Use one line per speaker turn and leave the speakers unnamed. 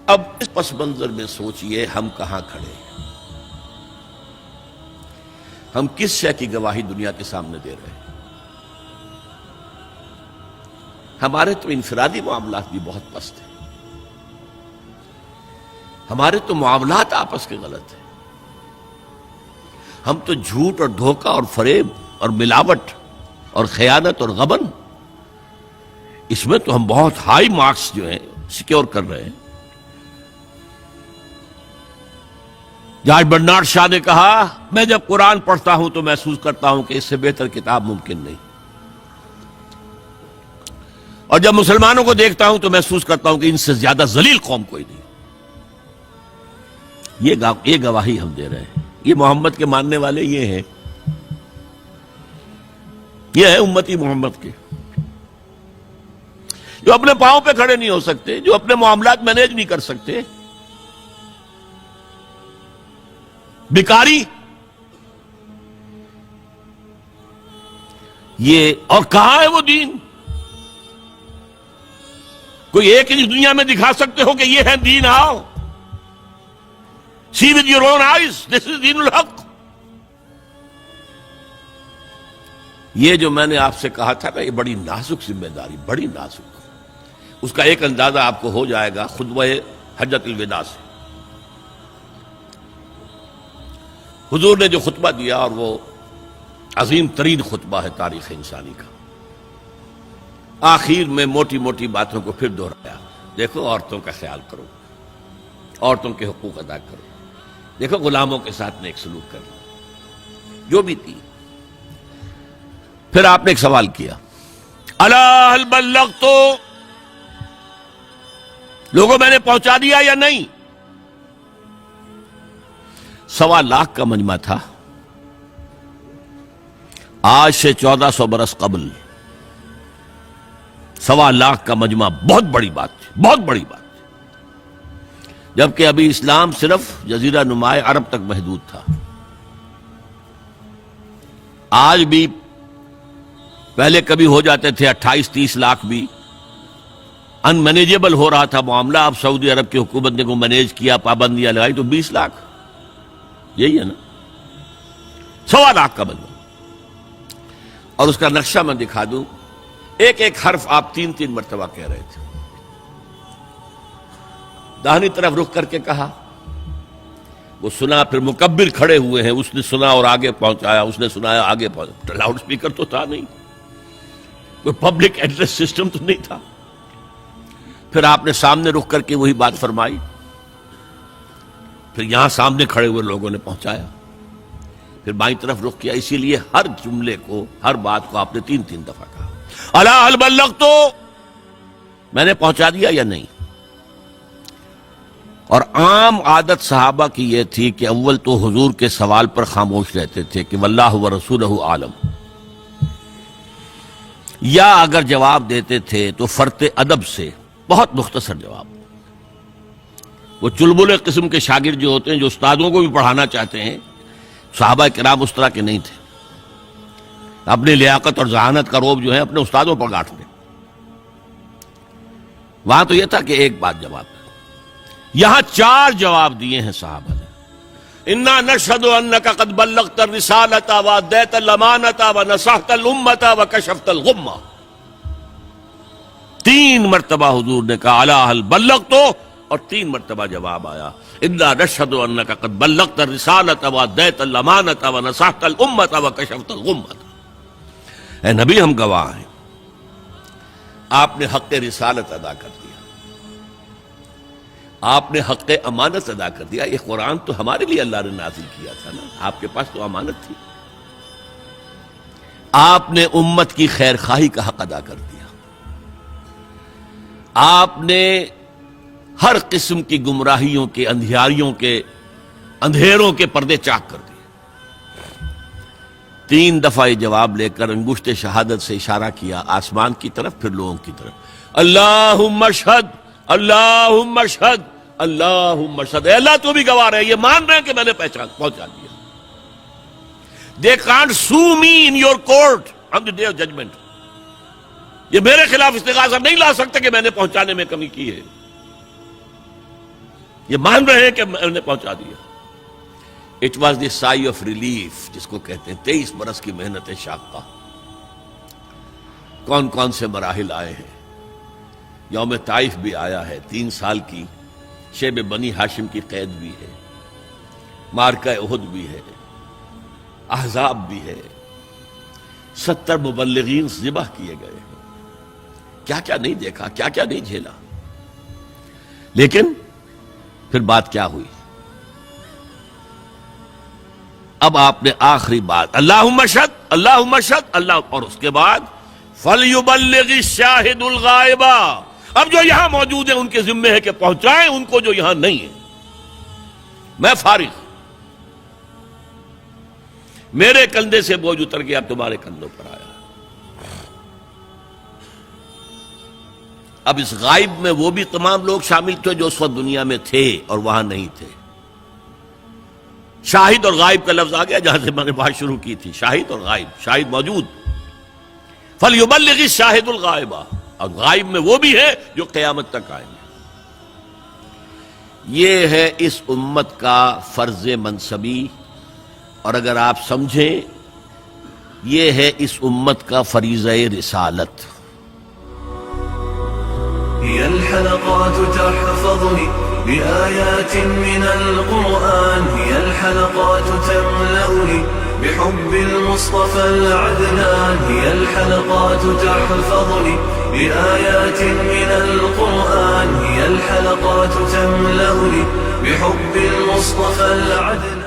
اب اس پس منظر میں سوچئے ہم کہاں کھڑے ہیں، ہم کس شے کی گواہی دنیا کے سامنے دے رہے ہیں؟ ہمارے تو انفرادی معاملات بھی بہت پست ہیں، ہمارے تو معاملات آپس کے غلط ہیں، ہم تو جھوٹ اور دھوکہ اور فریب اور ملاوٹ اور خیانت اور غبن، اس میں تو ہم بہت ہائی مارکس جو ہیں سیکیور کر رہے ہیں۔ جارج برنارڈ شاہ نے کہا، میں جب قرآن پڑھتا ہوں تو محسوس کرتا ہوں کہ اس سے بہتر کتاب ممکن نہیں، اور جب مسلمانوں کو دیکھتا ہوں تو محسوس کرتا ہوں کہ ان سے زیادہ ذلیل قوم کوئی نہیں۔ یہ گواہی ہم دے رہے ہیں، یہ محمد کے ماننے والے یہ ہیں، یہ ہے امتی محمد کے، جو اپنے پاؤں پہ کھڑے نہیں ہو سکتے، جو اپنے معاملات مینیج نہیں کر سکتے، بیکاری، یہ اور کہاں ہے وہ دین؟ کوئی ایک ہی دنیا میں دکھا سکتے ہو کہ یہ ہے دین؟ آؤ see with your own eyes, this is دین الحق۔ یہ جو میں نے آپ سے کہا تھا نا، یہ بڑی نازک ذمہ داری، بڑی نازک، اس کا ایک اندازہ آپ کو ہو جائے گا خطبہ حجۃ الوداع سے۔ حضور نے جو خطبہ دیا، اور وہ عظیم ترین خطبہ ہے تاریخ انسانی کا، آخر میں موٹی موٹی باتوں کو پھر دہرایا۔ دیکھو عورتوں کا خیال کرو، عورتوں کے حقوق ادا کرو، دیکھو غلاموں کے ساتھ نیک سلوک کرو، جو بھی تھی۔ پھر آپ نے ایک سوال کیا، الا هل بلغت، لوگوں میں نے پہنچا دیا یا نہیں؟ 1.25 لاکھ کا مجمع تھا، آج سے 1400 برس قبل 1.25 لاکھ کا مجمع بہت بڑی بات تھی، بہت بڑی بات تھی، جبکہ ابھی اسلام صرف جزیرہ نمائے عرب تک محدود تھا۔ آج بھی پہلے کبھی ہو جاتے تھے 28-30 لاکھ بھی، ان مینیجیبل ہو رہا تھا معاملہ۔ اب سعودی عرب کی حکومت نے کو مینیج کیا، پابندیاں لگائی تو 20 لاکھ، یہی ہے نا 1.25 لاکھ کا مجمع۔ اور اس کا نقشہ میں دکھا دوں، ایک ایک حرف آپ 3 مرتبہ کہہ رہے تھے۔ داہنی طرف رخ کر کے کہا، وہ سنا، پھر مکبر کھڑے ہوئے ہیں، اس نے سنا اور آگے پہنچایا، اس نے سنایا آگے پہنچایا۔ لاؤڈ سپیکر تو تھا نہیں، کوئی پبلک ایڈریس سسٹم تو نہیں تھا۔ پھر آپ نے سامنے رخ کر کے وہی بات فرمائی، پھر یہاں سامنے کھڑے ہوئے لوگوں نے پہنچایا، پھر بائیں طرف رخ کیا۔ اسی لیے ہر جملے کو، ہر بات کو آپ نے 3 دفعہ کہا، الا هل بلغت، میں نے پہنچا دیا یا نہیں؟ اور عام عادت صحابہ کی یہ تھی کہ اول تو حضور کے سوال پر خاموش رہتے تھے کہ واللہ ورسولہ عالم، یا اگر جواب دیتے تھے تو فرط ادب سے بہت مختصر جواب۔ وہ چلبلے قسم کے شاگرد جو ہوتے ہیں، جو استادوں کو بھی پڑھانا چاہتے ہیں، صحابہ کرام اس طرح کے نہیں تھے، اپنی لیاقت اور ذہانت کا روب جو ہے اپنے استادوں پر گاٹتے۔ وہاں تو یہ تھا کہ ایک بات جواب ہے، یہاں 4 جواب دیے ہیں صحابہ نے۔ انا نشہد انک قد بلغت الرسالۃ وادیت الامانۃ ونصحت الامۃ وکشفت الغمۃ۔ 3 مرتبہ حضور نے کہا الا هل بلغت، اور 3 مرتبہ جواب آیا انا نشہد انک قد بلغت الرسالۃ وادیت الامانۃ ونصحت الامۃ وکشفت الغمۃ۔ اے نبی، ہم گواہ ہیں، آپ نے حق رسالت ادا کر دیا، آپ نے حق امانت ادا کر دیا۔ یہ قرآن تو ہمارے لیے اللہ نے نازل کیا تھا نا، آپ کے پاس تو امانت تھی۔ آپ نے امت کی خیر خواہی کا حق ادا کر دیا، آپ نے ہر قسم کی گمراہیوں کے، اندھیاریوں کے، اندھیروں کے پردے چاک کر دیے۔ 3 دفعہ یہ جواب لے کر انگشت شہادت سے اشارہ کیا آسمان کی طرف، پھر لوگوں کی طرف، اللہم اشہد، اللہم اشہد، اللہم اشہد۔ اے اللہ تو بھی گواہ رہے، یہ مان رہے ہیں کہ میں نے پہنچا دیا۔ They can't sue me in your court on the day of judgment۔ یہ میرے خلاف استغاثہ نہیں لا سکتے کہ میں نے پہنچانے میں کمی کی ہے۔ یہ مان رہے ہیں کہ میں نے پہنچا دیا. It was the sigh of relief جس کو کہتے ہیں 23 برس کی محنت شاقہ. کون کون سے مراحل آئے ہیں. یوم طائف بھی آیا ہے، 3 سال کی شیب بنی ہاشم کی قید بھی ہے، معرکہ احد بھی ہے، احزاب بھی ہے، 70 مبلغین ذبح کیے گئے ہیں. کیا کیا نہیں دیکھا، کیا کیا نہیں جھیلا. لیکن پھر بات کیا ہوئی؟ اب آپ نے آخری بات اللہم اشہد اللہم اشہد اللہ، اور اس کے بعد فَلْيُبَلِّغِ الشَّاهِدُ الْغَائِبَ. اب جو یہاں موجود ہیں ان کے ذمے ہے کہ پہنچائیں ان کو جو یہاں نہیں ہے. میں فارغ، میرے کندھے سے بوجھ اتر گیا، اب تمہارے کندھوں پر آیا. اب اس غائب میں وہ بھی تمام لوگ شامل تھے جو اس وقت دنیا میں تھے اور وہاں نہیں تھے. شاہد اور غائب کا لفظ آ گیا جہاں سے میں نے بات شروع کی تھی. شاہد اور غائب، شاہد موجود، فَلْيُبَلِّغِ الشَّاهِدُ الْغَائِبَ، اور غائب میں وہ بھی ہے جو قیامت تک آئیں گے. یہ ہے اس امت کا فرض منصبی، اور اگر آپ سمجھیں یہ ہے اس امت کا فریضہ رسالت.
هي الحلقات تحفظني بآيات من القرآن، هي الحلقات تملأني بحب المصطفى العدنان، هي الحلقات تحفظني بآيات من القرآن، هي الحلقات تملأني بحب المصطفى العدنان.